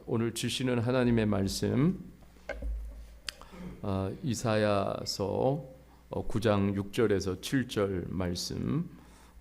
오늘 주시는 하나님의 말씀 이사야서 9장 6절에서 7절 말씀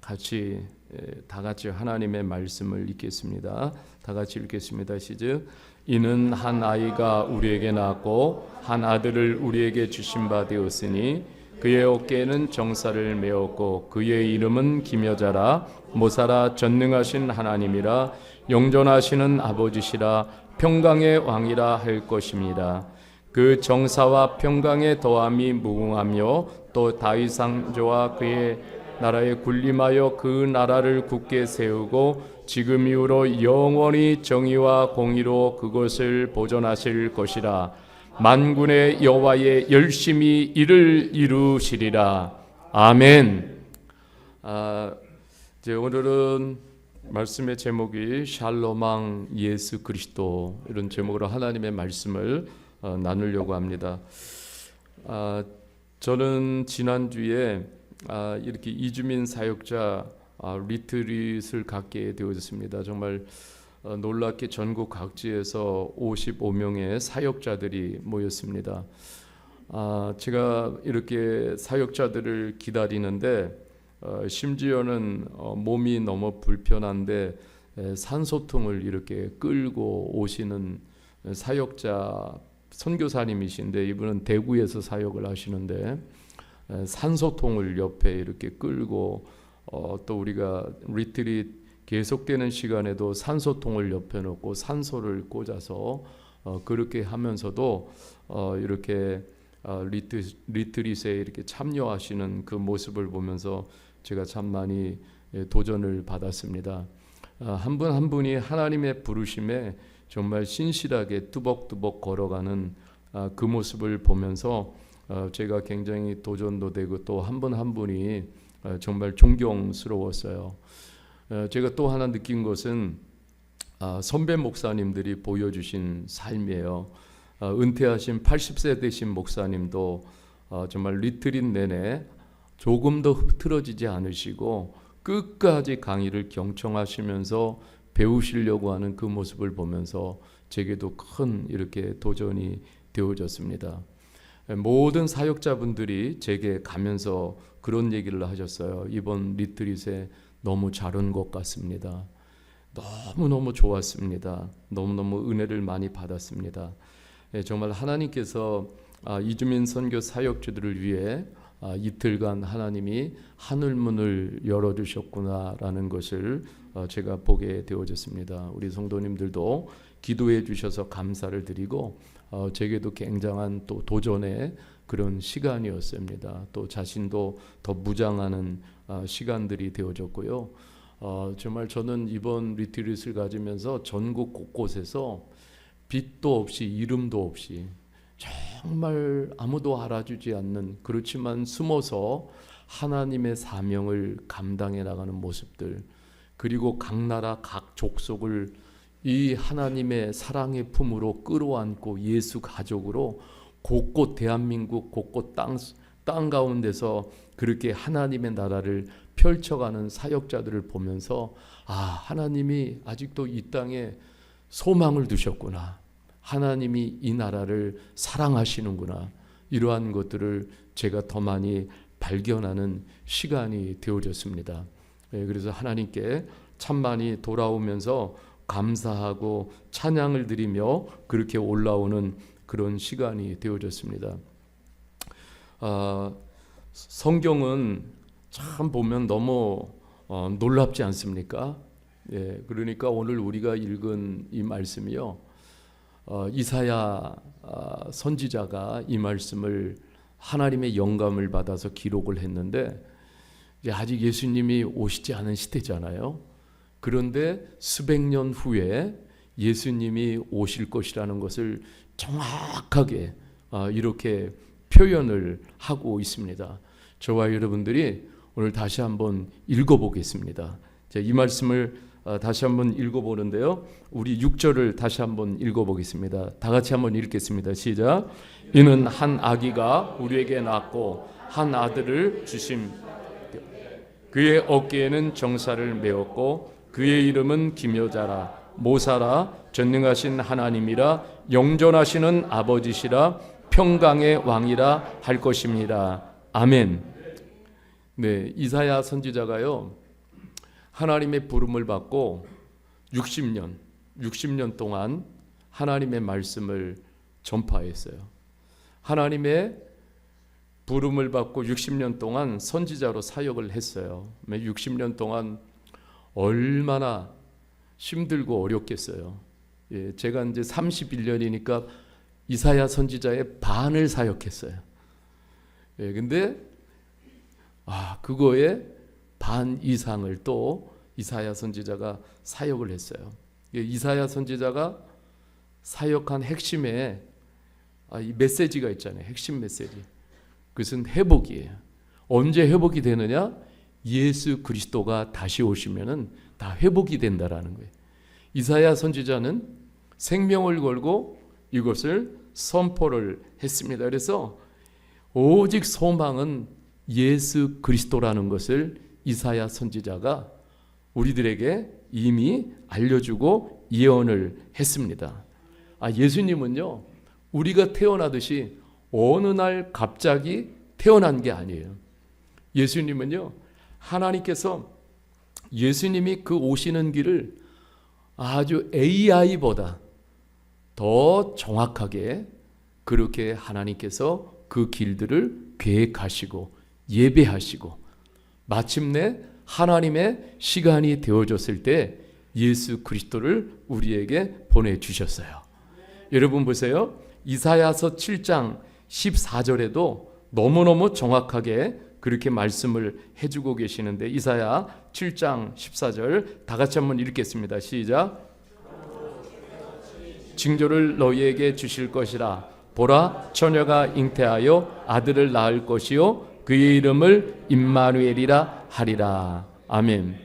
다 같이 하나님의 말씀을 읽겠습니다. 다 같이 읽겠습니다. 시작. 이는 한 아이가 우리에게 낳았고 한 아들을 우리에게 주신 바 되었으니 그의 어깨에는 정사를 메었고 그의 이름은 기묘자라 모사라 전능하신 하나님이라 영존하시는 아버지시라 평강의 왕이라 할 것입니다. 그 정사와 평강의 더함이 무궁하며 또 다윗 왕조와 그의 나라에 군림하여 그 나라를 굳게 세우고 지금 이후로 영원히 정의와 공의로 그것을 보존하실 것이라. 만군의 여호와의 열심히 이를 이루시리라. 아멘. 이제 오늘은 말씀의 제목이 샬롬왕 예수 그리스도, 이런 제목으로 하나님의 말씀을 나누려고 합니다. 저는 지난주에 이렇게 이주민 사역자 리트릿을 갖게 되어졌습니다. 정말 놀랍게 전국 각지에서 55명의 사역자들이 모였습니다. 제가 이렇게 사역자들을 기다리는데 심지어는 몸이 너무 불편한데 산소통을 이렇게 끌고 오시는 사역자 선교사님이신데, 이분은 대구에서 사역을 하시는데 산소통을 옆에 이렇게 끌고 또 우리가 리트릿 계속되는 시간에도 산소통을 옆에 놓고 산소를 꽂아서 그렇게 하면서도 이렇게 리트릿에 이렇게 참여하시는 그 모습을 보면서 제가 참 많이 도전을 받았습니다. 한 분 한 분이 하나님의 부르심에 정말 신실하게 뚜벅뚜벅 걸어가는 그 모습을 보면서 제가 굉장히 도전도 되고 또 한 분 한 분이 정말 존경스러웠어요. 제가 또 하나 느낀 것은 선배 목사님들이 보여주신 삶이에요. 은퇴하신 80세 되신 목사님도 정말 리트릿 내내 조금도 흐트러지지 않으시고 끝까지 강의를 경청하시면서 배우시려고 하는 그 모습을 보면서 제게도 큰 이렇게 도전이 되어졌습니다. 모든 사역자분들이 제게 가면서 그런 얘기를 하셨어요. 이번 리트릿에 너무 잘 온 것 같습니다. 너무너무 좋았습니다. 너무너무 은혜를 많이 받았습니다. 정말 하나님께서 이주민 선교 사역자들을 위해 이틀간 하나님이 하늘문을 열어주셨구나라는 것을 제가 보게 되어졌습니다. 우리 성도님들도 기도해 주셔서 감사를 드리고 제게도 굉장한 또 도전의 그런 시간이었습니다. 또 자신도 더 무장하는 시간들이 되어졌고요. 정말 저는 이번 리트릿을 가지면서 전국 곳곳에서 빛도 없이 이름도 없이 정말 아무도 알아주지 않는, 그렇지만 숨어서 하나님의 사명을 감당해 나가는 모습들, 그리고 각 나라 각 족속을 이 하나님의 사랑의 품으로 끌어안고 예수 가족으로 곳곳 대한민국 곳곳 땅 가운데서 그렇게 하나님의 나라를 펼쳐가는 사역자들을 보면서 하나님이 아직도 이 땅에 소망을 두셨구나, 하나님이 이 나라를 사랑하시는구나, 이러한 것들을 제가 더 많이 발견하는 시간이 되어졌습니다. 그래서 하나님께 참 많이 돌아오면서 감사하고 찬양을 드리며 그렇게 올라오는 그런 시간이 되어졌습니다. 성경은 참 보면 너무 놀랍지 않습니까? 그러니까 오늘 우리가 읽은 이 말씀이요, 이사야 선지자가 이 말씀을 하나님의 영감을 받아서 기록을 했는데 아직 예수님이 오시지 않은 시대잖아요. 그런데 수백 년 후에 예수님이 오실 것이라는 것을 정확하게 이렇게 표현을 하고 있습니다. 저와 여러분들이 오늘 다시 한번 읽어보겠습니다. 이 말씀을 다시 한번 읽어보는데요, 우리 6절을 다시 한번 읽어보겠습니다. 다 같이 한번 읽겠습니다. 시작. 이는 한 아기가 우리에게 낳고 한 아들을 주심, 그의 어깨에는 정사를 메었고 그의 이름은 기묘자라 모사라 전능하신 하나님이라 영존하시는 아버지시라 평강의 왕이라 할 것입니다. 아멘. 네, 이사야 선지자가요 하나님의 부름을 받고 60년 동안 하나님의 말씀을 전파했어요. 하나님의 부름을 받고 60년 동안 선지자로 사역을 했어요. 60년 동안 얼마나 힘들고 어렵겠어요. 예, 제가 이제 31년이니까 이사야 선지자의 반을 사역했어요. 예, 근데 그거에 반 이상을 또 이사야 선지자가 사역을 했어요. 예, 이사야 선지자가 사역한 핵심에 이 메시지가 있잖아요. 핵심 메시지. 그것은 회복이에요. 언제 회복이 되느냐? 예수 그리스도가 다시 오시면은 다 회복이 된다라는 거예요. 이사야 선지자는 생명을 걸고 이것을 선포를 했습니다. 그래서 오직 소망은 예수 그리스도라는 것을 이사야 선지자가 우리들에게 이미 알려주고 예언을 했습니다. 예수님은요, 우리가 태어나듯이 어느 날 갑자기 태어난 게 아니에요. 예수님은요, 하나님께서 예수님이 그 오시는 길을 아주 AI보다 더 정확하게 그렇게 하나님께서 그 길들을 계획하시고 예배하시고 마침내 하나님의 시간이 되어졌을 때 예수 그리스도를 우리에게 보내주셨어요. 여러분 보세요. 이사야서 7장 14절에도 너무너무 정확하게 그렇게 말씀을 해주고 계시는데 이사야 7장 14절 다 같이 한번 읽겠습니다. 시작. 징조를 너희에게 주실 것이라. 보라, 처녀가 잉태하여 아들을 낳을 것이요 그의 이름을 임마누엘이라 하리라. 아멘.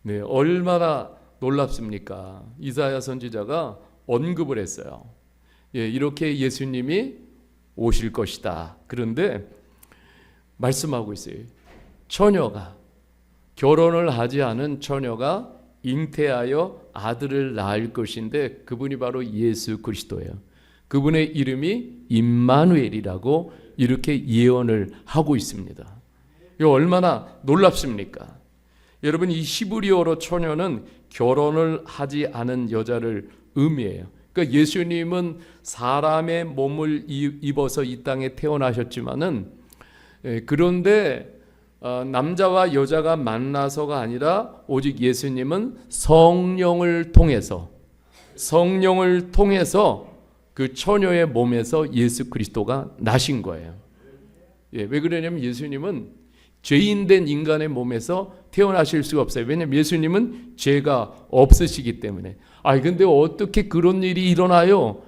네, 얼마나 놀랍습니까? 이사야 선지자가 언급을 했어요. 예, 이렇게 예수님이 오실 것이다. 그런데 말씀하고 있어요. 처녀가, 결혼을 하지 않은 처녀가 잉태하여 아들을 낳을 것인데 그분이 바로 예수 그리스도예요. 그분의 이름이 임마누엘이라고 이렇게 예언을 하고 있습니다. 이거 얼마나 놀랍습니까? 여러분, 이 히브리어로 처녀는 결혼을 하지 않은 여자를 의미해요. 그러니까 예수님은 사람의 몸을 입어서 이 땅에 태어나셨지만은 그런데 남자와 여자가 만나서가 아니라 오직 예수님은 성령을 통해서 그 처녀의 몸에서 예수 그리스도가 나신 거예요. 예, 왜 그러냐면 예수님은 죄인된 인간의 몸에서 태어나실 수가 없어요. 왜냐하면 예수님은 죄가 없으시기 때문에. 근데 어떻게 그런 일이 일어나요?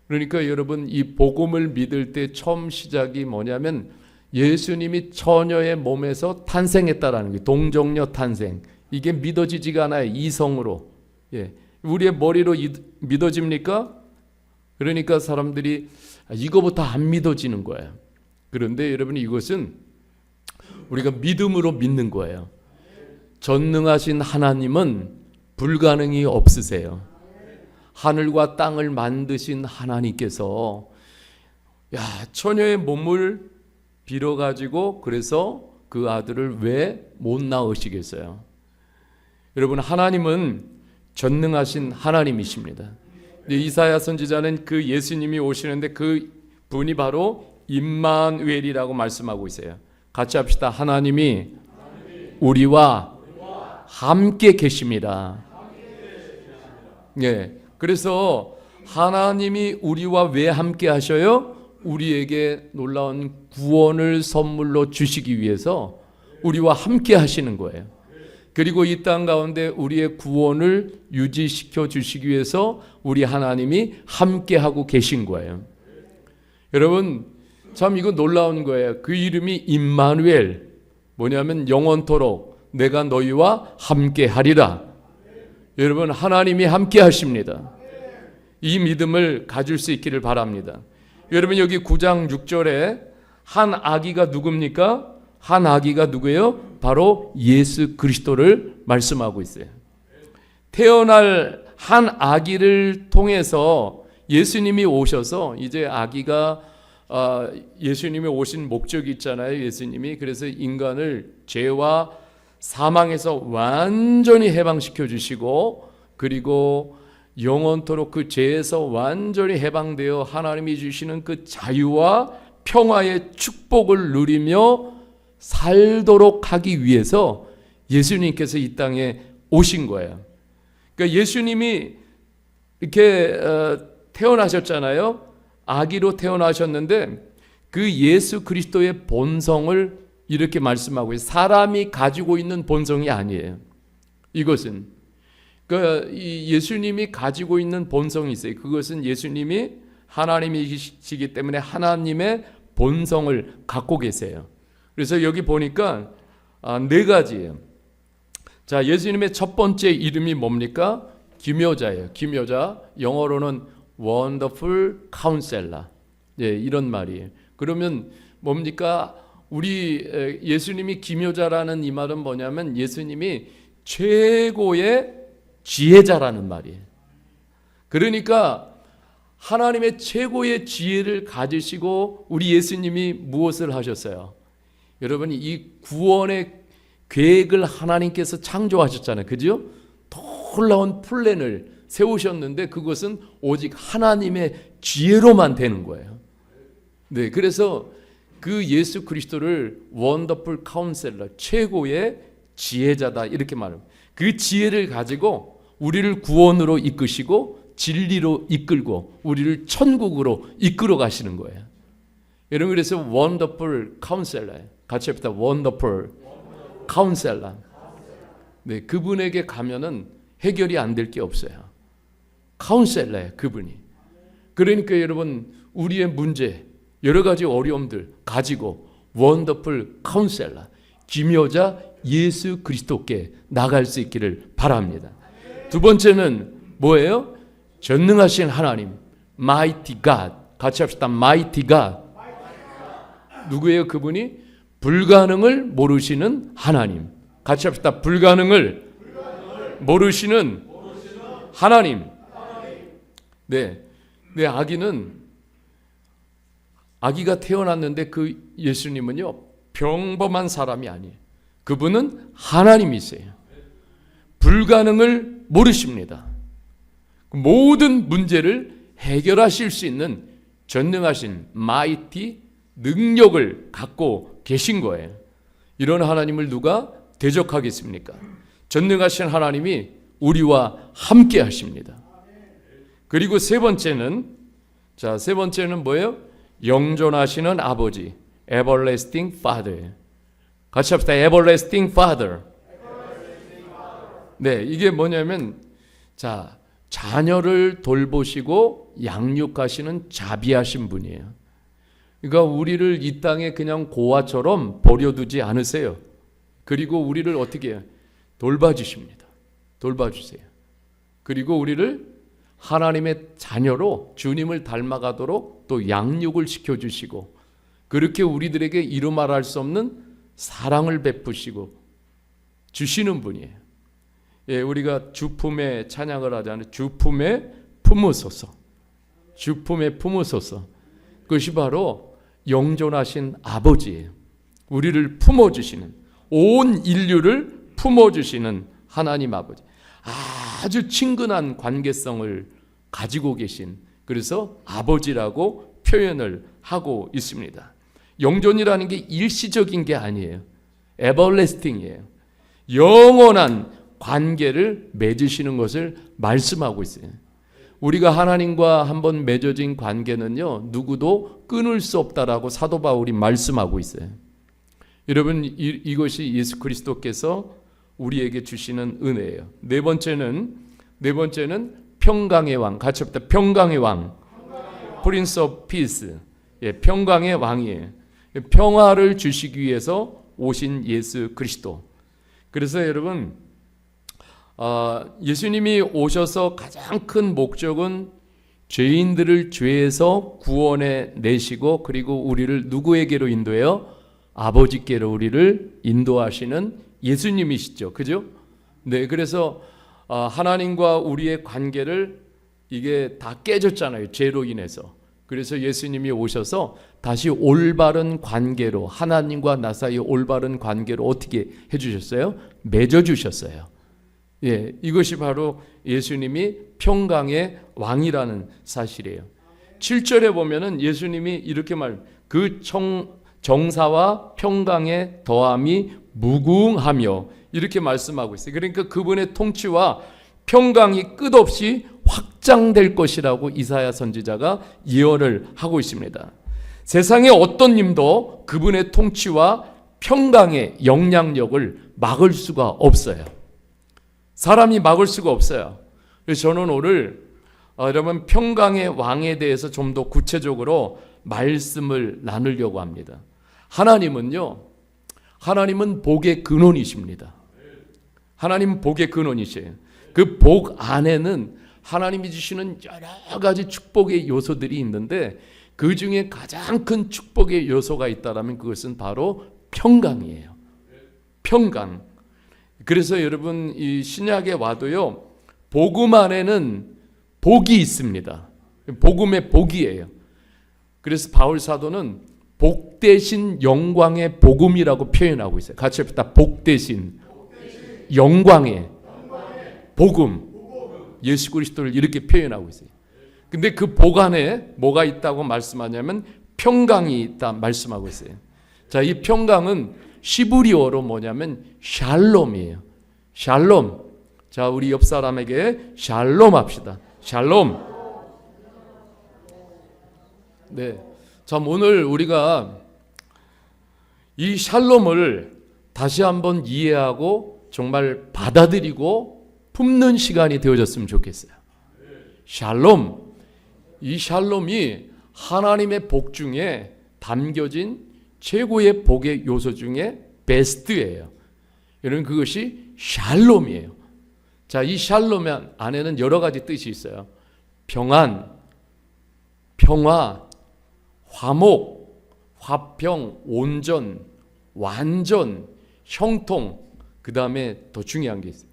그러니까 여러분, 이 복음을 믿을 때 처음 시작이 뭐냐면 예수님이 처녀의 몸에서 탄생했다라는 게 동정녀 탄생. 이게 믿어지지가 않아요. 이성으로. 예. 우리의 머리로 믿어집니까? 그러니까 사람들이 이거부터 안 믿어지는 거예요. 그런데 여러분, 이것은 우리가 믿음으로 믿는 거예요. 전능하신 하나님은 불가능이 없으세요. 하늘과 땅을 만드신 하나님께서 처녀의 몸을 빌어가지고 그래서 그 아들을 왜 못 낳으시겠어요? 여러분, 하나님은 전능하신 하나님이십니다. 이사야 선지자는 그 예수님이 오시는데 그 분이 바로 임마누엘이라고 말씀하고 있어요. 같이 합시다. 하나님이 우리와 함께 계십니다. 예, 그래서 하나님이 우리와 왜 함께 하셔요? 우리에게 놀라운 구원을 선물로 주시기 위해서 우리와 함께 하시는 거예요. 그리고 이 땅 가운데 우리의 구원을 유지시켜 주시기 위해서 우리 하나님이 함께 하고 계신 거예요. 여러분, 참 이거 놀라운 거예요. 그 이름이 임마누엘, 뭐냐면 영원토록 내가 너희와 함께 하리라. 여러분, 하나님이 함께 하십니다. 이 믿음을 가질 수 있기를 바랍니다. 여러분, 여기 9장 6절에 한 아기가 누굽니까? 한 아기가 누구예요? 바로 예수 그리스도를 말씀하고 있어요. 태어날 한 아기를 통해서 예수님이 오셔서 이제 아기가 예수님이 오신 목적이 있잖아요. 예수님이 그래서 인간을 죄와 사망에서 완전히 해방시켜 주시고 그리고 영원토록 그 죄에서 완전히 해방되어 하나님이 주시는 그 자유와 평화의 축복을 누리며 살도록 하기 위해서 예수님께서 이 땅에 오신 거예요. 그러니까 예수님이 이렇게 태어나셨잖아요. 아기로 태어나셨는데 그 예수 그리스도의 본성을 이렇게 말씀하고 있어요. 사람이 가지고 있는 본성이 아니에요. 이것은 그러니까 이 예수님이 가지고 있는 본성이 있어요. 그것은 예수님이 하나님이시기 때문에 하나님의 본성을 갖고 계세요. 그래서 여기 보니까 네 가지예요. 자, 예수님의 첫 번째 이름이 뭡니까? 기묘자예요. 기묘자. 영어로는 Wonderful Counselor. 예, 이런 말이에요. 그러면 뭡니까? 우리 예수님이 기묘자라는 이 말은 뭐냐면 예수님이 최고의 지혜자라는 말이에요. 그러니까 하나님의 최고의 지혜를 가지시고 우리 예수님이 무엇을 하셨어요? 여러분, 이 구원의 계획을 하나님께서 창조하셨잖아요. 그죠? 놀라운 플랜을 세우셨는데 그것은 오직 하나님의 지혜로만 되는 거예요. 네, 그래서 그 예수 그리스도를 원더풀 카운셀러, 최고의 지혜자다 이렇게 말합니다. 그 지혜를 가지고 우리를 구원으로 이끄시고 진리로 이끌고 우리를 천국으로 이끌어 가시는 거예요. 여러분, 그래서 원더풀 카운셀러예요. 같이 합시다. 원더풀 카운셀러. 네, 그분에게 가면은 해결이 안 될 게 없어요. 카운셀러예요, 그분이. 그러니까 여러분, 우리의 문제, 여러 가지 어려움들 가지고 원더풀 카운셀러, 기묘자 예수 그리스도께 나갈 수 있기를 바랍니다. 두 번째는 뭐예요? 전능하신 하나님, Mighty God. 같이 합시다. Mighty God. 누구예요? 그분이 불가능을 모르시는 하나님. 같이 합시다. 불가능을 모르시는 하나님. 네, 아기가 태어났는데 그 예수님은요 평범한 사람이 아니에요. 그분은 하나님이세요. 불가능을 모르십니다. 모든 문제를 해결하실 수 있는 전능하신 마이티 능력을 갖고 계신 거예요. 이런 하나님을 누가 대적하겠습니까? 전능하신 하나님이 우리와 함께 하십니다. 그리고 세 번째는 뭐예요? 영존하시는 아버지, Everlasting Father. 같이 합시다. Everlasting Father. 네, 이게 뭐냐면 자녀를 돌보시고 양육하시는 자비하신 분이에요. 그러니까 우리를 이 땅에 그냥 고아처럼 버려두지 않으세요. 그리고 우리를 어떻게 해요? 돌봐주십니다. 돌봐주세요. 그리고 우리를 하나님의 자녀로 주님을 닮아가도록 또 양육을 시켜주시고 그렇게 우리들에게 이루 말할 수 없는 사랑을 베푸시고 주시는 분이에요. 예, 우리가 주품에 찬양을 하잖아요. 주품에 품으소서. 주품에 품으소서. 그것이 바로 영존하신 아버지예요. 우리를 품어주시는, 온 인류를 품어주시는 하나님 아버지. 아주 친근한 관계성을 가지고 계신, 그래서 아버지라고 표현을 하고 있습니다. 영존이라는 게 일시적인 게 아니에요. 에버래스팅이에요. 영원한 관계를 맺으시는 것을 말씀하고 있어요. 우리가 하나님과 한번 맺어진 관계는요, 누구도 끊을 수 없다라고 사도 바울이 말씀하고 있어요. 여러분, 이것이 예수 그리스도께서 우리에게 주시는 은혜예요. 네 번째는 평강의 왕. 같이 합시다. 평강의 왕. Prince of Peace. 예, 평강의 왕이에요. 평화를 주시기 위해서 오신 예수 그리스도. 그래서 여러분, 예수님이 오셔서 가장 큰 목적은 죄인들을 죄에서 구원해 내시고 그리고 우리를 누구에게로 인도해요? 아버지께로 우리를 인도하시는 예수님이시죠. 그죠? 네, 그래서 하나님과 우리의 관계를 이게 다 깨졌잖아요. 죄로 인해서. 그래서 예수님이 오셔서 다시 올바른 관계로, 하나님과 나 사이 올바른 관계로 어떻게 해주셨어요? 맺어주셨어요. 예, 이것이 바로 예수님이 평강의 왕이라는 사실이에요. 7절에 보면은 예수님이 이렇게 그 정사와 평강의 더함이 무궁하며 이렇게 말씀하고 있어요. 그러니까 그분의 통치와 평강이 끝없이 확장될 것이라고 이사야 선지자가 예언을 하고 있습니다. 세상의 어떤 님도 그분의 통치와 평강의 영향력을 막을 수가 없어요. 사람이 막을 수가 없어요. 그래서 저는 오늘 여러분 평강의 왕에 대해서 좀 더 구체적으로 말씀을 나누려고 합니다. 하나님은 복의 근원이십니다. 하나님은 복의 근원이세요. 그 복 안에는 하나님이 주시는 여러 가지 축복의 요소들이 있는데 그 중에 가장 큰 축복의 요소가 있다면 그것은 바로 평강이에요. 평강. 그래서 여러분 이 신약에 와도요, 복음 안에는 복이 있습니다. 복음의 복이에요. 그래서 바울 사도는 복 대신 영광의 복음이라고 표현하고 있어요. 같이 합시다. 복 대신 영광의 복음. 예수 그리스도를 이렇게 표현하고 있어요. 근데 그 복 안에 뭐가 있다고 말씀하냐면 평강이 있다 말씀하고 있어요. 자, 이 평강은 시브리어로 뭐냐면 샬롬이에요. 샬롬. 자, 우리 옆 사람에게 샬롬 합시다. 샬롬. 네. 자, 오늘 우리가 이 샬롬을 다시 한번 이해하고 정말 받아들이고 품는 시간이 되어졌으면 좋겠어요. 샬롬. 이 샬롬이 하나님의 복 중에 담겨진 최고의 복의 요소 중에 베스트예요. 여러분 그것이 샬롬이에요. 자, 이 샬롬 안에는 여러 가지 뜻이 있어요. 평안, 평화, 화목, 화평, 온전, 완전, 형통. 그 다음에 더 중요한 게 있어요.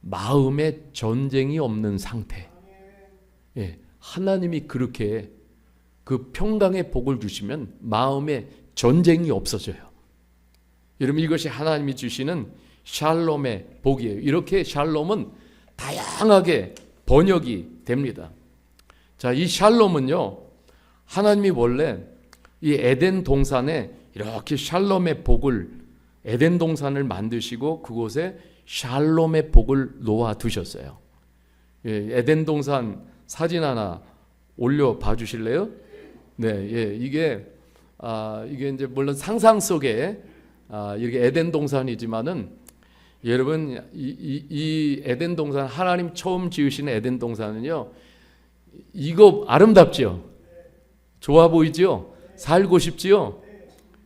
마음에 전쟁이 없는 상태. 예, 하나님이 그렇게 그 평강의 복을 주시면 마음에 전쟁이 없어져요. 여러분 이것이 하나님이 주시는 샬롬의 복이에요. 이렇게 샬롬은 다양하게 번역이 됩니다. 자, 이 샬롬은요, 하나님이 원래 이 에덴 동산에 이렇게 샬롬의 복을, 에덴 동산을 만드시고 그곳에 샬롬의 복을 놓아 두셨어요. 예, 에덴 동산 사진 하나 올려 봐 주실래요? 네, 예, 이게 이제 물론 상상 속에 이렇게 에덴 동산이지만은 여러분 이 에덴 동산, 하나님 처음 지으신 에덴 동산은요, 이거 아름답죠? 좋아 보이죠? 살고 싶지요?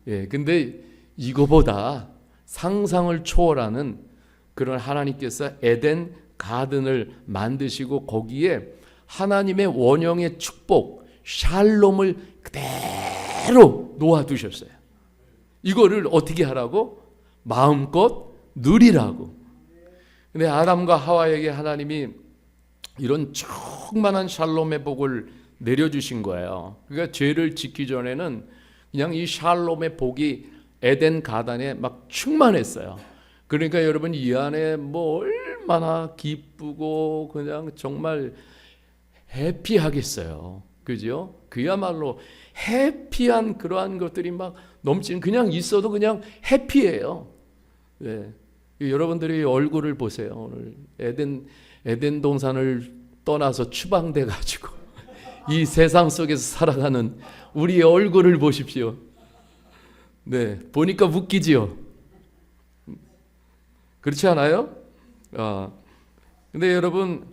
예, 근데 이거보다 상상을 초월하는 그런 하나님께서 에덴 가든을 만드시고 거기에 하나님의 원형의 축복, 샬롬을 그대로 놓아두셨어요. 이거를 어떻게 하라고? 마음껏 누리라고. 근데 아담과 하와에게 하나님이 이런 충만한 샬롬의 복을 내려주신 거예요. 그러니까 죄를 짓기 전에는 그냥 이 샬롬의 복이 에덴 가든에 막 충만했어요. 그러니까 여러분 이 안에 뭐 얼마나 기쁘고 그냥 정말 해피하겠어요. 그죠? 그야말로 해피한 그러한 것들이 막 넘치는, 그냥 있어도 그냥 해피해요. 네. 여러분들이 얼굴을 보세요. 오늘 에덴 동산을 떠나서 추방돼 가지고 이 세상 속에서 살아가는 우리의 얼굴을 보십시오. 네, 보니까 웃기지요. 그렇지 않아요? 근데 여러분,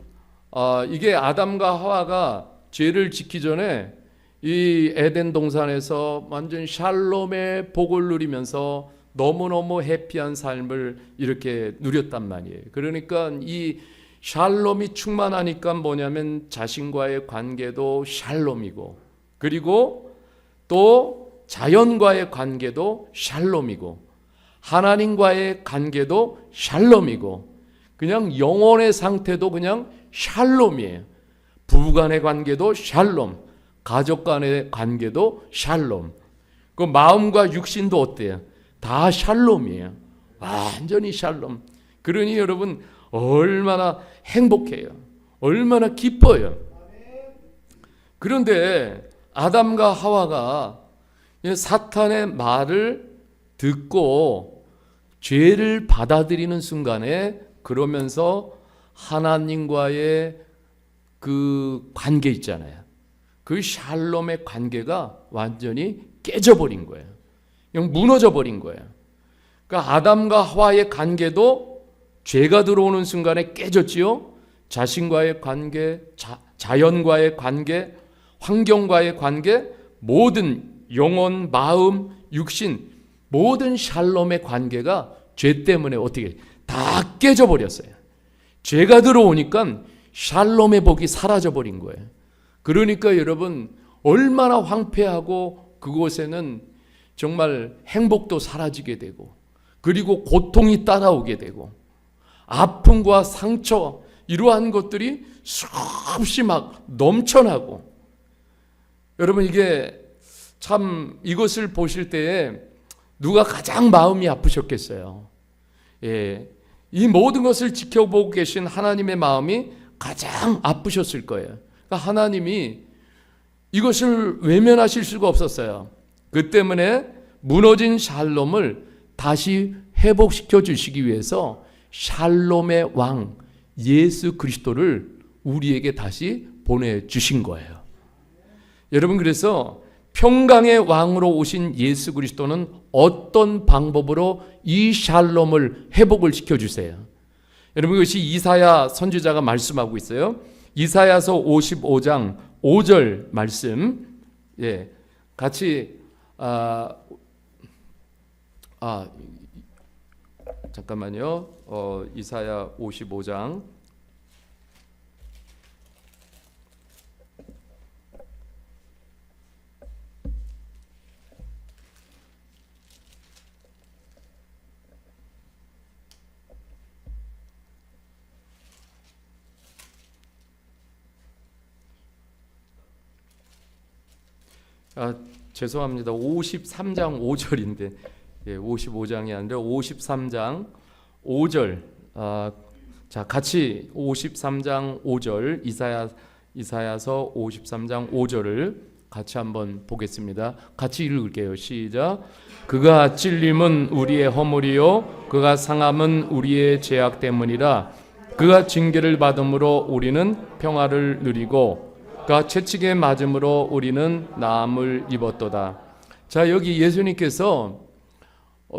이게 아담과 하와가 죄를 짓기 전에 이 에덴 동산에서 완전 샬롬의 복을 누리면서 너무너무 해피한 삶을 이렇게 누렸단 말이에요. 그러니까 이 샬롬이 충만하니까 뭐냐면 자신과의 관계도 샬롬이고, 그리고 또 자연과의 관계도 샬롬이고, 하나님과의 관계도 샬롬이고, 그냥 영혼의 상태도 그냥 샬롬이에요. 부부 간의 관계도 샬롬, 가족 간의 관계도 샬롬. 그 마음과 육신도 어때요? 다 샬롬이에요. 완전히 샬롬. 그러니 여러분 얼마나 행복해요. 얼마나 기뻐요. 그런데 아담과 하와가 사탄의 말을 듣고 죄를 받아들이는 순간에 그러면서 하나님과의 그 관계 있잖아요. 그 샬롬의 관계가 완전히 깨져버린 거예요. 그냥 무너져 버린 거예요. 그러니까 아담과 하와의 관계도 죄가 들어오는 순간에 깨졌지요. 자신과의 관계, 자연과의 관계, 환경과의 관계, 모든 영혼, 마음, 육신, 모든 샬롬의 관계가 죄 때문에 어떻게 다 깨져버렸어요. 죄가 들어오니까 샬롬의 복이 사라져버린 거예요. 그러니까 여러분 얼마나 황폐하고 그곳에는 정말 행복도 사라지게 되고 그리고 고통이 따라오게 되고 아픔과 상처 이러한 것들이 수없이 막 넘쳐나고 여러분 이게 참 이것을 보실 때에 누가 가장 마음이 아프셨겠어요. 예, 이 모든 것을 지켜보고 계신 하나님의 마음이 가장 아프셨을 거예요. 그러니까 하나님이 이것을 외면하실 수가 없었어요. 그 때문에 무너진 샬롬을 다시 회복시켜 주시기 위해서 샬롬의 왕 예수 그리스도를 우리에게 다시 보내주신 거예요. 여러분 그래서 평강의 왕으로 오신 예수 그리스도는 어떤 방법으로 이 샬롬을 회복을 시켜주세요. 여러분 이것이 이사야 선지자가 말씀하고 있어요. 이사야서 55장 5절 말씀 같이 잠깐만요. 이사야 55장 죄송합니다. 53장 5절인데 55장이 아니라 53장 5절 자 같이 53장 5절 이사야서 53장 5절을 같이 한번 보겠습니다. 같이 읽을게요. 시작. 그가 찔림은 우리의 허물이요 그가 상함은 우리의 죄악 때문이라 그가 징계를 받음으로 우리는 평화를 누리고 그가 채찍에 맞음으로 우리는 나음을 입었도다. 자 여기 예수님께서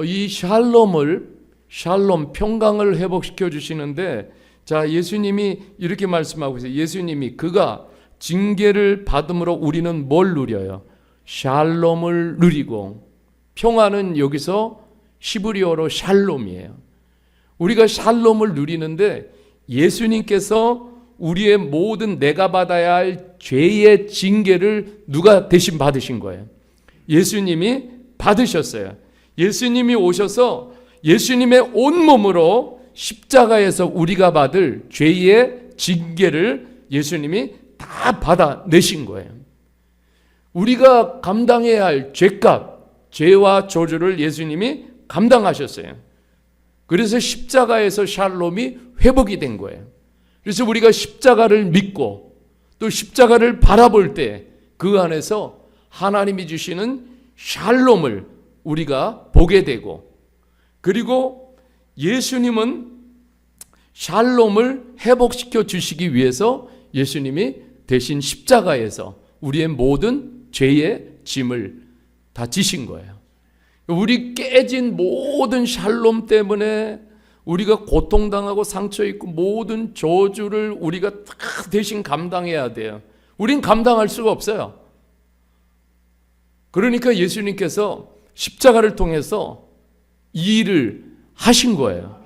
이 샬롬 평강을 회복시켜 주시는데 자 예수님이 이렇게 말씀하고 있어요. 예수님이 그가 징계를 받음으로 우리는 뭘 누려요? 샬롬을 누리고 평화는 여기서 히브리어로 샬롬이에요. 우리가 샬롬을 누리는데 예수님께서 우리의 모든 내가 받아야 할 죄의 징계를 누가 대신 받으신 거예요? 예수님이 받으셨어요. 예수님이 오셔서 예수님의 온몸으로 십자가에서 우리가 받을 죄의 징계를 예수님이 다 받아내신 거예요. 우리가 감당해야 할 죄값, 죄와 저주를 예수님이 감당하셨어요. 그래서 십자가에서 샬롬이 회복이 된 거예요. 그래서 우리가 십자가를 믿고 또 십자가를 바라볼 때 그 안에서 하나님이 주시는 샬롬을 우리가 보게 되고 그리고 예수님은 샬롬을 회복시켜 주시기 위해서 예수님이 대신 십자가에서 우리의 모든 죄의 짐을 다 지신 거예요. 우리 깨진 모든 샬롬 때문에 우리가 고통당하고 상처 입고 모든 저주를 우리가 다 대신 감당해야 돼요. 우린 감당할 수가 없어요. 그러니까 예수님께서 십자가를 통해서 이 일을 하신 거예요.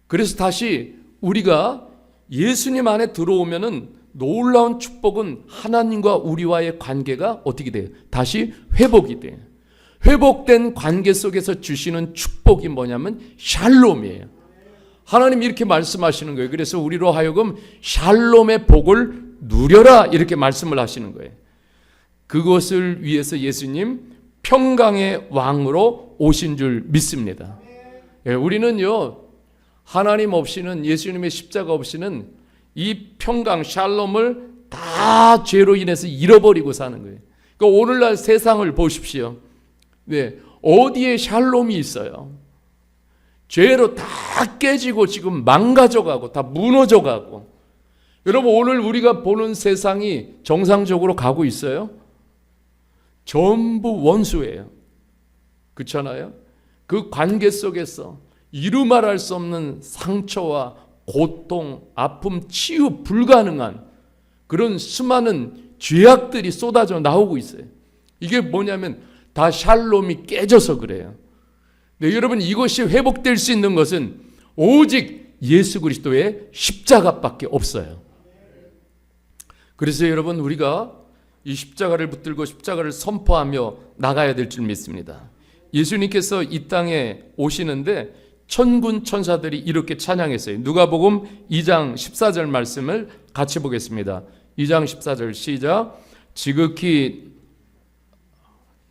그래서 다시 우리가 예수님 안에 들어오면은 놀라운 축복은 하나님과 우리와의 관계가 어떻게 돼요? 다시 회복이 돼요. 회복된 관계 속에서 주시는 축복이 뭐냐면 샬롬이에요. 하나님 이렇게 말씀하시는 거예요. 그래서 우리로 하여금 샬롬의 복을 누려라 이렇게 말씀을 하시는 거예요. 그것을 위해서 예수님 평강의 왕으로 오신 줄 믿습니다. 예, 우리는요 하나님 없이는, 예수님의 십자가 없이는 이 평강 샬롬을 다 죄로 인해서 잃어버리고 사는 거예요. 그러니까 오늘날 세상을 보십시오. 네, 어디에 샬롬이 있어요? 죄로 다 깨지고 지금 망가져가고 다 무너져가고. 여러분 오늘 우리가 보는 세상이 정상적으로 가고 있어요? 전부 원수예요. 그렇잖아요? 그 관계 속에서 이루 말할 수 없는 상처와 고통, 아픔, 치유 불가능한 그런 수많은 죄악들이 쏟아져 나오고 있어요. 이게 뭐냐면 다 샬롬이 깨져서 그래요. 네, 여러분 이것이 회복될 수 있는 것은 오직 예수 그리스도의 십자가밖에 없어요. 그래서 여러분 우리가 이 십자가를 붙들고 십자가를 선포하며 나가야 될 줄 믿습니다. 예수님께서 이 땅에 오시는데 천군 천사들이 이렇게 찬양했어요. 누가복음 2장 14절 말씀을 같이 보겠습니다. 2장 14절 시작. 지극히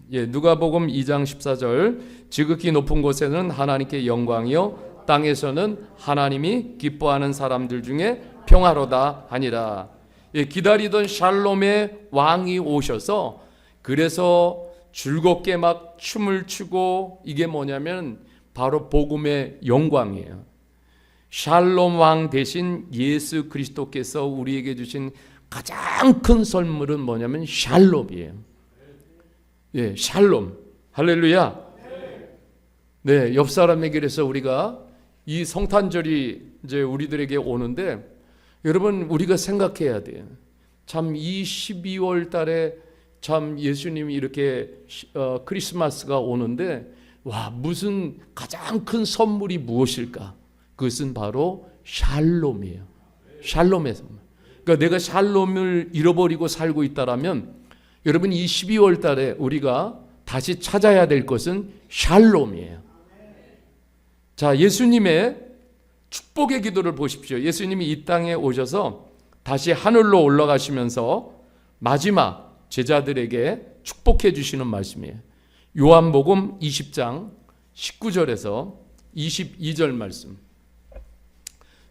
누가복음 2장 14절 지극히 높은 곳에는 하나님께 영광이요 땅에서는 하나님이 기뻐하는 사람들 중에 평화로다 하니라. 기다리던 샬롬의 왕이 오셔서 그래서 즐겁게 막 춤을 추고, 이게 뭐냐면 바로 복음의 영광이에요. 샬롬 왕 대신 예수 그리스도께서 우리에게 주신 가장 큰 선물은 뭐냐면 샬롬이에요. 예, 샬롬. 할렐루야. 네, 옆 사람에게 그래서 우리가 이 성탄절이 이제 우리들에게 오는데, 여러분 우리가 생각해야 돼요. 참 이 12월 달에 참 예수님이 이렇게 크리스마스가 오는데, 와, 무슨 가장 큰 선물이 무엇일까? 그것은 바로 샬롬이에요. 샬롬의 선물. 그러니까 내가 샬롬을 잃어버리고 살고 있다라면, 여러분 이 12월 달에 우리가 다시 찾아야 될 것은 샬롬이에요. 자, 예수님의 축복의 기도를 보십시오. 예수님이 이 땅에 오셔서 다시 하늘로 올라가시면서 마지막 제자들에게 축복해 주시는 말씀이에요. 요한복음 20장 19절에서 22절 말씀.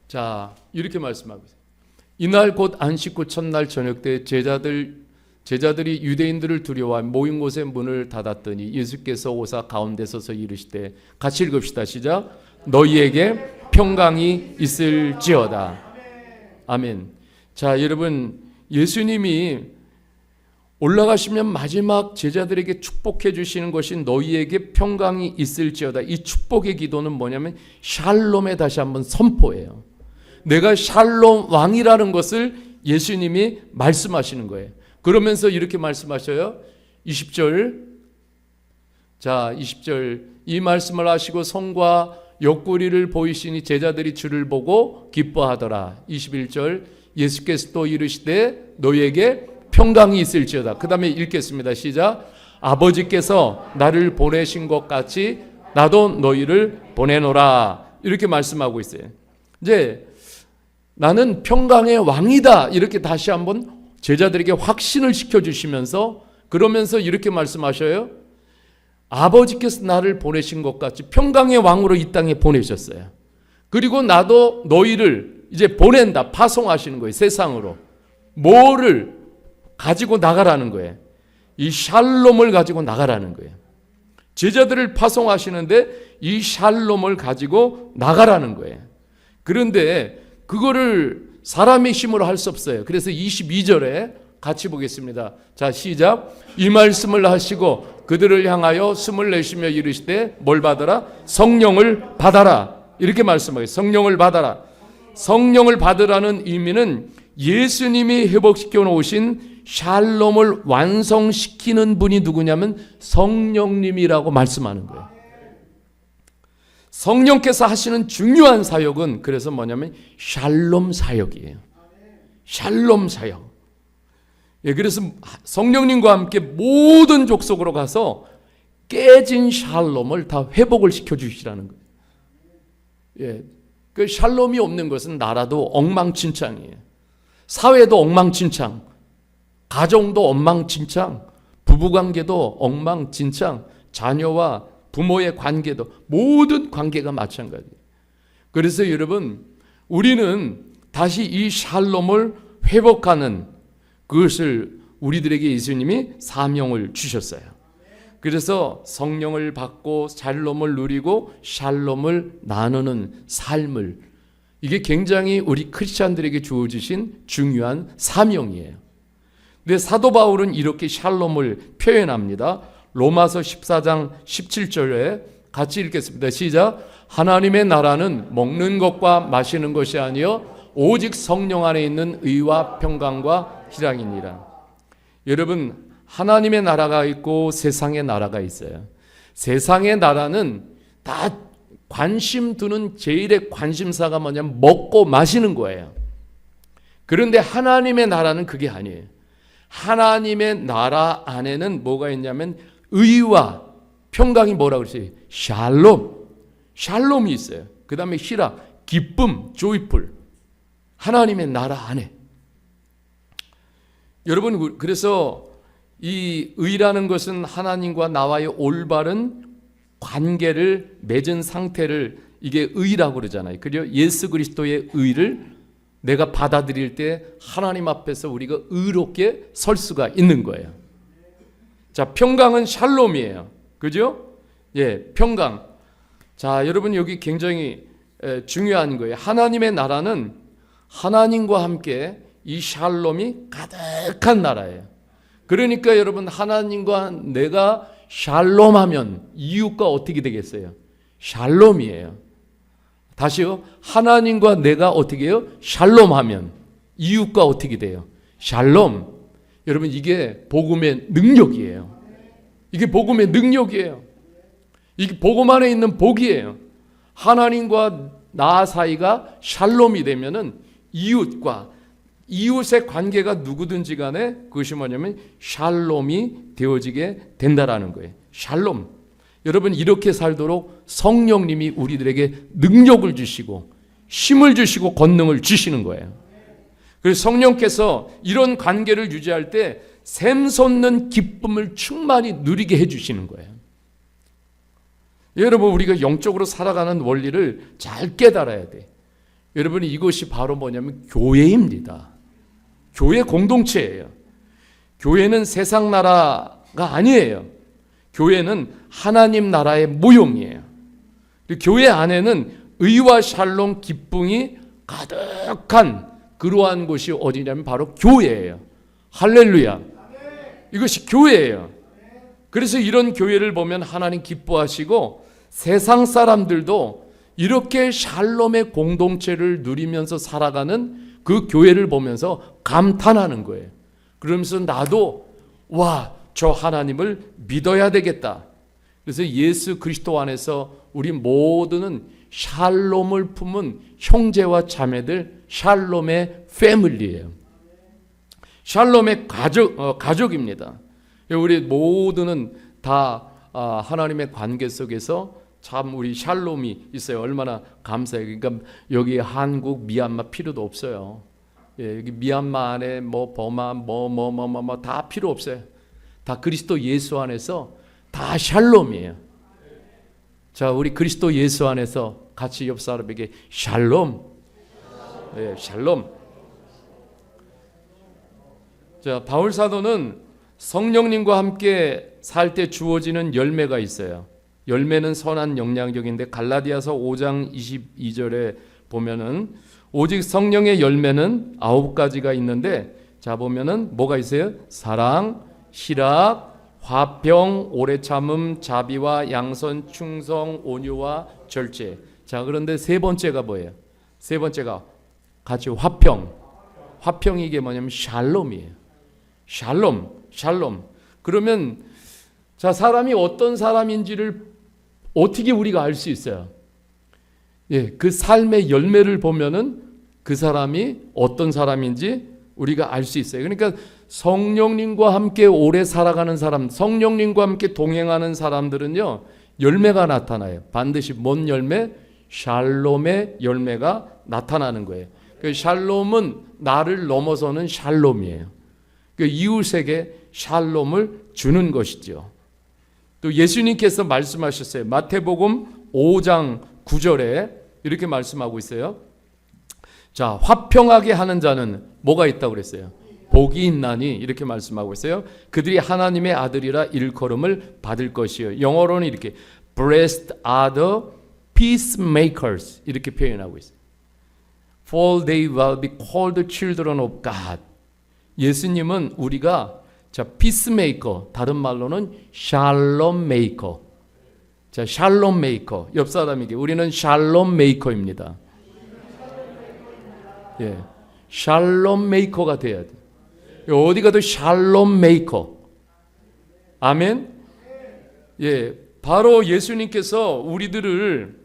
자, 이렇게 말씀하고 있어요. 이날 곧 안식 후 첫날 저녁 때 제자들이 유대인들을 두려워 모인 곳에 문을 닫았더니 예수께서 오사 가운데 서서 이르시되, 같이 읽읍시다. 시작. 너희에게 평강이 있을지어다. 아멘. 자, 여러분 예수님이 올라가시면 마지막 제자들에게 축복해 주시는 것이 너희에게 평강이 있을지어다. 이 축복의 기도는 뭐냐면 샬롬에 다시 한번 선포해요. 내가 샬롬 왕이라는 것을 예수님이 말씀하시는 거예요. 그러면서 이렇게 말씀하셔요. 20절. 자, 20절. 이 말씀을 하시고 손과 옆구리를 보이시니 제자들이 주를 보고 기뻐하더라. 21절. 예수께서 또 이르시되 너희에게 평강이 있을지어다. 그 다음에 읽겠습니다. 시작. 아버지께서 나를 보내신 것 같이 나도 너희를 보내노라. 이렇게 말씀하고 있어요. 이제 나는 평강의 왕이다. 이렇게 다시 한번 제자들에게 확신을 시켜주시면서, 그러면서 이렇게 말씀하셔요. 아버지께서 나를 보내신 것 같이 평강의 왕으로 이 땅에 보내셨어요. 그리고 나도 너희를 이제 보낸다. 파송하시는 거예요. 세상으로. 뭐를 가지고 나가라는 거예요. 이 샬롬을 가지고 나가라는 거예요. 제자들을 파송하시는데 이 샬롬을 가지고 나가라는 거예요. 그런데 그거를 사람의 힘으로 할 수 없어요. 그래서 22절에 같이 보겠습니다. 자, 시작. 이 말씀을 하시고 그들을 향하여 숨을 내쉬며 이르시되 뭘 받아라? 성령을 받아라. 이렇게 말씀하겠습니다. 성령을 받아라. 성령을 받으라는 의미는 예수님이 회복시켜 놓으신 샬롬을 완성시키는 분이 누구냐면 성령님이라고 말씀하는 거예요. 성령께서 하시는 중요한 사역은 그래서 뭐냐면 샬롬 사역이에요. 샬롬 사역. 예, 그래서 성령님과 함께 모든 족속으로 가서 깨진 샬롬을 다 회복을 시켜주시라는 거예요. 예, 그 샬롬이 없는 것은 나라도 엉망진창이에요. 사회도 엉망진창, 가정도 엉망진창, 부부관계도 엉망진창, 자녀와 부모의 관계도 모든 관계가 마찬가지예요. 그래서 여러분, 우리는 다시 이 샬롬을 회복하는 그것을 우리들에게 예수님이 사명을 주셨어요. 그래서 성령을 받고 샬롬을 누리고 샬롬을 나누는 삶을, 이게 굉장히 우리 크리스찬들에게 주어지신 중요한 사명이에요. 근데 사도 바울은 이렇게 샬롬을 표현합니다. 로마서 14장 17절에 같이 읽겠습니다. 시작. 하나님의 나라는 먹는 것과 마시는 것이 아니요 오직 성령 안에 있는 의와 평강과 희락이니라. 여러분, 하나님의 나라가 있고 세상의 나라가 있어요. 세상의 나라는 다 관심 두는 제일의 관심사가 뭐냐면 먹고 마시는 거예요. 그런데 하나님의 나라는 그게 아니에요. 하나님의 나라 안에는 뭐가 있냐면 의와 평강이 뭐라고 그랬어요? 샬롬이 있어요. 그 다음에 희락, 기쁨, 조이풀. 하나님의 나라 안에. 여러분, 그래서 이 의라는 것은 하나님과 나와의 올바른 관계를 맺은 상태를, 이게 의라고 그러잖아요. 그리고 예수 그리스도의 의를 내가 받아들일 때 하나님 앞에서 우리가 의롭게 설 수가 있는 거예요. 자, 평강은 샬롬이에요. 그죠? 예, 평강. 자, 여러분, 여기 굉장히 중요한 거예요. 하나님의 나라는 하나님과 함께 이 샬롬이 가득한 나라예요. 그러니까 여러분, 하나님과 내가 샬롬하면 이웃과 어떻게 되겠어요? 샬롬이에요. 다시요. 하나님과 내가 어떻게 해요? 샬롬하면 이웃과 어떻게 돼요? 샬롬. 여러분, 이게 복음의 능력이에요. 이게 복음의 능력이에요. 이게 복음 안에 있는 복이에요. 하나님과 나 사이가 샬롬이 되면은 이웃의 관계가 누구든지 간에 그것이 뭐냐면 샬롬이 되어지게 된다라는 거예요. 샬롬. 여러분, 이렇게 살도록 성령님이 우리들에게 능력을 주시고 힘을 주시고 권능을 주시는 거예요. 그래서 성령께서 이런 관계를 유지할 때 샘솟는 기쁨을 충만히 누리게 해주시는 거예요. 여러분, 우리가 영적으로 살아가는 원리를 잘 깨달아야 돼. 여러분, 이것이 바로 뭐냐면 교회입니다. 교회 공동체예요. 교회는 세상 나라가 아니에요. 교회는 하나님 나라의 모형이에요. 교회 안에는 의와 샬롬, 기쁨이 가득한 그러한 곳이 어디냐면 바로 교회예요. 할렐루야. 이것이 교회예요. 그래서 이런 교회를 보면 하나님 기뻐하시고 세상 사람들도 이렇게 샬롬의 공동체를 누리면서 살아가는 그 교회를 보면서 감탄하는 거예요. 그러면서 나도 저 하나님을 믿어야 되겠다. 그래서 예수 그리스도 안에서 우리 모두는 샬롬을 품은 형제와 자매들, 샬롬의 패밀리예요. 샬롬의 가족입니다. 우리 모두는 다 하나님의 관계 속에서 참 우리 샬롬이 있어요. 얼마나 감사해요. 그러니까 여기 한국, 미얀마 필요도 없어요. 예, 여기 미얀마 안에 뭐 버마 다 필요 없어요. 다 그리스도 예수 안에서 다 샬롬이에요. 자, 우리 그리스도 예수 안에서 같이 옆 사람에게 샬롬. 예, 샬롬. 자, 바울 사도는 성령님과 함께 살 때 주어지는 열매가 있어요. 열매는 선한 영향력인데 갈라디아서 5장 22절에 보면은 오직 성령의 열매는 9가지가 있는데, 자 보면은 뭐가 있어요? 사랑, 희락, 화평, 오래 참음, 자비와 양선, 충성, 온유와 절제. 자, 그런데 세 번째가 뭐예요? 세 번째가 같이 화평. 화평이 이게 뭐냐면 샬롬이에요. 샬롬. 그러면 자, 사람이 어떤 사람인지를 어떻게 우리가 알 수 있어요? 예, 그 삶의 열매를 보면은 그 사람이 어떤 사람인지 우리가 알 수 있어요. 그러니까 성령님과 함께 오래 살아가는 사람, 성령님과 함께 동행하는 사람들은요, 열매가 나타나요. 반드시 뭔 열매? 샬롬의 열매가 나타나는 거예요. 그 샬롬은 나를 넘어서는 샬롬이에요. 그 이웃에게 샬롬을 주는 것이죠. 또 예수님께서 말씀하셨어요. 마태복음 5장 9절에 이렇게 말씀하고 있어요. 자, 화평하게 하는 자는 뭐가 있다고 그랬어요? 복이 있나니, 이렇게 말씀하고 있어요. 그들이 하나님의 아들이라 일컬음을 받을 것이요. 영어로는 이렇게 Blessed are the peacemakers, 이렇게 표현하고 있어요. For they will be called children of God. 예수님은 우리가 peacemaker, 다른 말로는 shalom maker. 자, shalom maker. 옆 사람에게 우리는 shalom maker입니다. 예, shalom maker가 돼야 돼. 어디 가도 shalom maker. 아멘. 예, 바로 예수님께서 우리들을,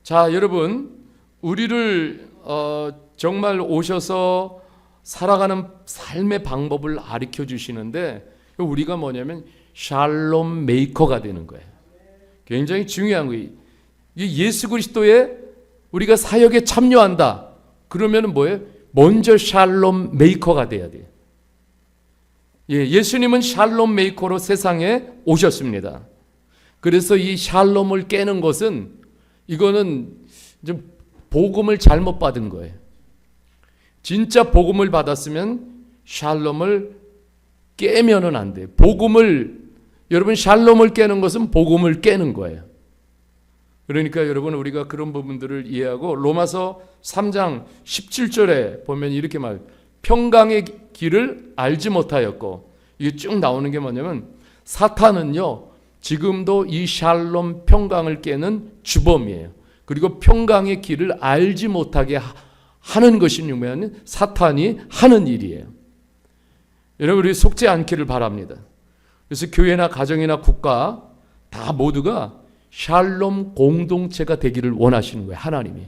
자, 여러분, 우리를 정말 오셔서 살아가는 삶의 방법을 가르쳐 주시는데, 우리가 뭐냐면 샬롬 메이커가 되는 거예요. 굉장히 중요한 거예요. 예수 그리스도의 우리가 사역에 참여한다. 그러면 뭐예요? 먼저 샬롬 메이커가 돼야 돼요. 예, 예수님은 샬롬 메이커로 세상에 오셨습니다. 그래서 이 샬롬을 깨는 것은, 이거는 좀 복음을 잘못 받은 거예요. 진짜 복음을 받았으면 샬롬을 깨면은 안 돼요. 복음을, 여러분, 샬롬을 깨는 것은 복음을 깨는 거예요. 그러니까 여러분, 우리가 그런 부분들을 이해하고, 로마서 3장 17절에 보면 이렇게 말해요. 평강의 길을 알지 못하였고, 이게 쭉 나오는 게 뭐냐면, 사탄은요 지금도 이 샬롬 평강을 깨는 주범이에요. 그리고 평강의 길을 알지 못하게 하는 것이 뭐냐면 사탄이 하는 일이에요. 여러분, 우리 속지 않기를 바랍니다. 그래서 교회나 가정이나 국가 다 모두가 샬롬 공동체가 되기를 원하시는 거예요, 하나님이.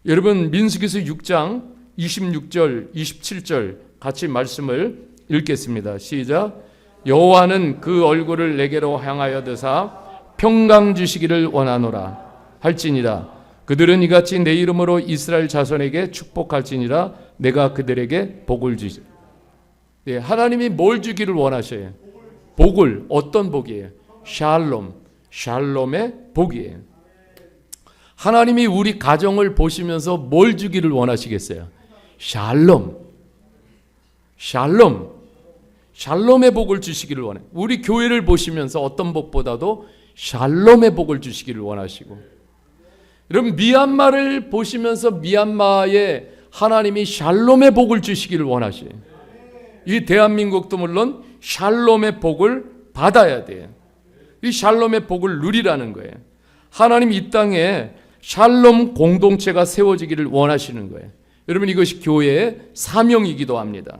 여러분, 민수기서 6장 26절 27절 같이 말씀을 읽겠습니다. 시작. 여호와는 그 얼굴을 내게로 향하여 드사 평강 주시기를 원하노라 할지니라. 그들은 이같이 내 이름으로 이스라엘 자손에게 축복할지니라. 내가 그들에게 복을 주시. 네, 하나님이 뭘 주기를 원하셔요? 복을. 어떤 복이에요? 샬롬. 샬롬의 복이에요. 하나님이 우리 가정을 보시면서 뭘 주기를 원하시겠어요? 샬롬. 샬롬. 샬롬의 복을 주시기를 원해. 우리 교회를 보시면서 어떤 복보다도 샬롬의 복을 주시기를 원하시고, 여러분, 미얀마를 보시면서 미얀마에 하나님이 샬롬의 복을 주시기를 원하셔요. 이 대한민국도 물론 샬롬의 복을 받아야 돼요. 이 샬롬의 복을 누리라는 거예요. 하나님 이 땅에 샬롬 공동체가 세워지기를 원하시는 거예요. 여러분, 이것이 교회의 사명이기도 합니다.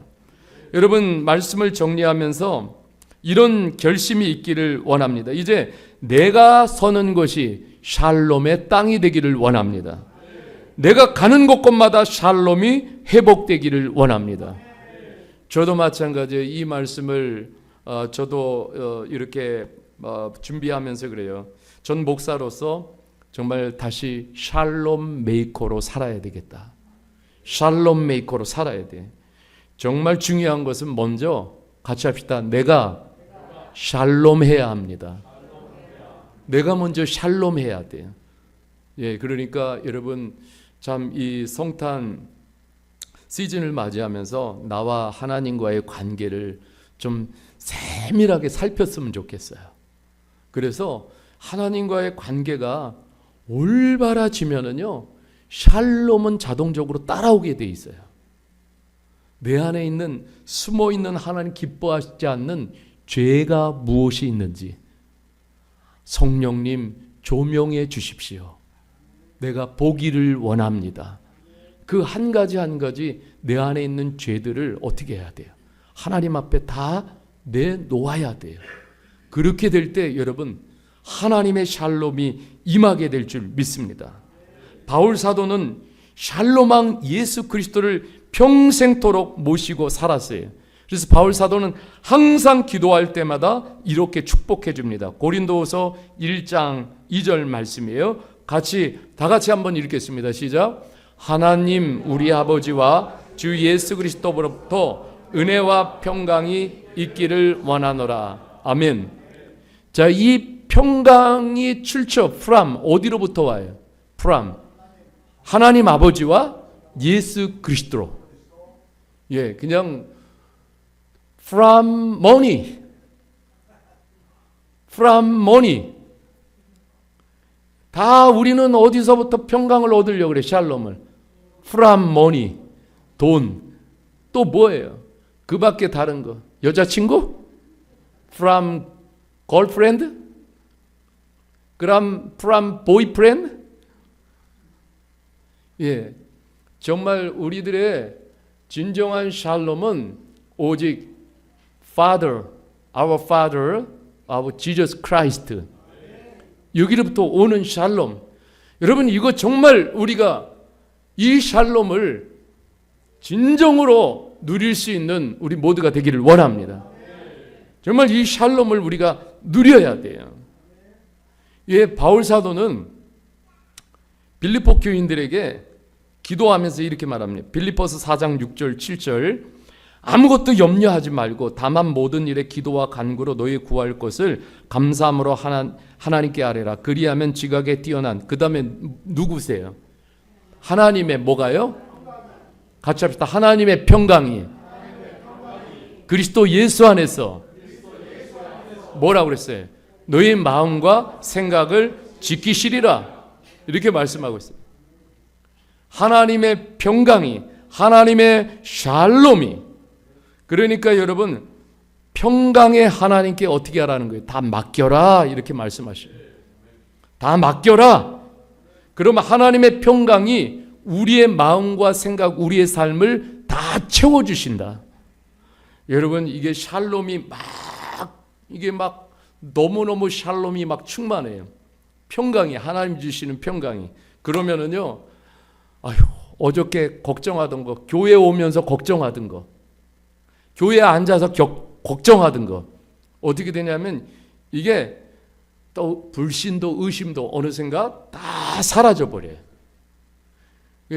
여러분, 말씀을 정리하면서 이런 결심이 있기를 원합니다. 이제 내가 서는 것이 샬롬의 땅이 되기를 원합니다. 내가 가는 곳곳마다 샬롬이 회복되기를 원합니다. 저도 마찬가지예요. 이 말씀을 저도 이렇게 준비하면서 그래요. 전 목사로서 정말 다시 샬롬 메이커로 살아야 되겠다. 샬롬 메이커로 살아야 돼. 정말 중요한 것은 먼저 같이 합시다. 내가 샬롬해야 합니다. 내가 먼저 샬롬해야 돼요. 예, 그러니까 여러분, 참 이 성탄 시즌을 맞이하면서 나와 하나님과의 관계를 좀 세밀하게 살폈으면 좋겠어요. 그래서 하나님과의 관계가 올바라지면은요, 샬롬은 자동적으로 따라오게 돼 있어요. 내 안에 있는 숨어 있는 하나님 기뻐하지 않는 죄가 무엇이 있는지 성령님 조명해 주십시오. 내가 보기를 원합니다. 그 한 가지 한 가지 내 안에 있는 죄들을 어떻게 해야 돼요? 하나님 앞에 다 내놓아야 돼요. 그렇게 될 때 여러분, 하나님의 샬롬이 임하게 될 줄 믿습니다. 바울 사도는 샬롬왕 예수 그리스도를 평생토록 모시고 살았어요. 그래서 바울 사도는 항상 기도할 때마다 이렇게 축복해 줍니다. 고린도후서 1장 2절 말씀이에요. 다 같이 한번 읽겠습니다. 시작. 하나님 우리 아버지와 주 예수 그리스도로부터 은혜와 평강이 있기를 원하노라. 아멘. 자, 이 평강이 출처 from 어디로부터 와요? from 하나님 아버지와 예수 그리스도로. 예, 그냥 from money. 다 우리는 어디서부터 평강을 얻으려고 그래? 샬롬을. from money. 돈. 또 뭐예요? 그 밖에 다른 거. 여자친구? from girlfriend? 그럼 from boyfriend? 예. 정말 우리들의 진정한 샬롬은 오직 Father, our Father, our Jesus Christ. 여기로부터 오는 샬롬. 여러분, 이거 정말 우리가 이 샬롬을 진정으로 누릴 수 있는 우리 모두가 되기를 원합니다. 정말 이 샬롬을 우리가 누려야 돼요. 예, 바울 사도는 빌립보 교인들에게 기도하면서 이렇게 말합니다. 빌립보서 4장 6절 7절 아무것도 염려하지 말고 다만 모든 일에 기도와 간구로 너희 구할 것을 감사함으로 하나님께 아뢰라. 그리하면 지각에 뛰어난 그 다음에 누구세요? 하나님의 뭐가요? 같이 합시다. 하나님의 평강이 그리스도 예수 안에서 뭐라고 그랬어요? 너희 마음과 생각을 지키시리라. 이렇게 말씀하고 있어요. 하나님의 평강이, 하나님의 샬롬이. 그러니까 여러분, 평강의 하나님께 어떻게 하라는 거예요? 다 맡겨라. 이렇게 말씀하셔요. 다 맡겨라. 그러면 하나님의 평강이 우리의 마음과 생각, 우리의 삶을 다 채워주신다. 여러분, 이게 샬롬이 이게 너무너무 샬롬이 충만해요. 평강이, 하나님 주시는 평강이. 그러면은요, 어저께 걱정하던 거, 교회 오면서 걱정하던 거, 교회에 앉아서 걱정하던 거, 어떻게 되냐면, 이게 또 불신도 의심도 어느샌가 다 사라져버려요.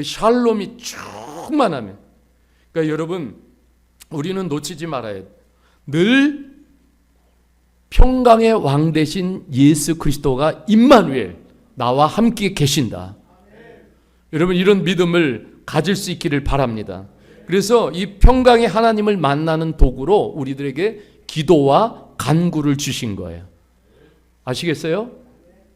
샬롬이 충만하면. 그러니까 여러분, 우리는 놓치지 말아야 돼요. 늘 평강의 왕 대신 예수 그리스도가 임마누엘, 나와 함께 계신다. 여러분, 이런 믿음을 가질 수 있기를 바랍니다. 그래서 이 평강의 하나님을 만나는 도구로 우리들에게 기도와 간구를 주신 거예요. 아시겠어요?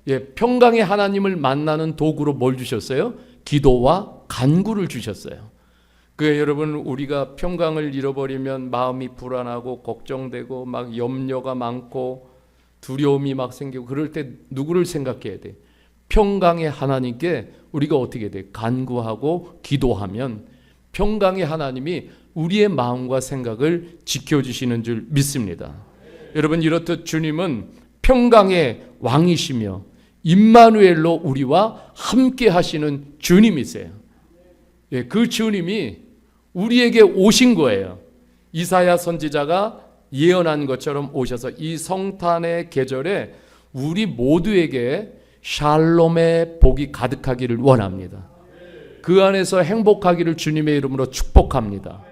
예, 평강의 하나님을 만나는 도구로 뭘 주셨어요? 기도와 간구를 주셨어요. 여러분, 우리가 평강을 잃어버리면 마음이 불안하고 걱정되고 염려가 많고 두려움이 생기고 그럴 때 누구를 생각해야 돼? 평강의 하나님께 우리가 어떻게 돼? 간구하고 기도하면 평강의 하나님이 우리의 마음과 생각을 지켜주시는 줄 믿습니다. 여러분, 이렇듯 주님은 평강의 왕이시며 임마누엘로 우리와 함께 하시는 주님이세요. 예, 그 주님이 우리에게 오신 거예요. 이사야 선지자가 예언한 것처럼 오셔서 이 성탄의 계절에 우리 모두에게 샬롬의 복이 가득하기를 원합니다. 그 안에서 행복하기를 주님의 이름으로 축복합니다.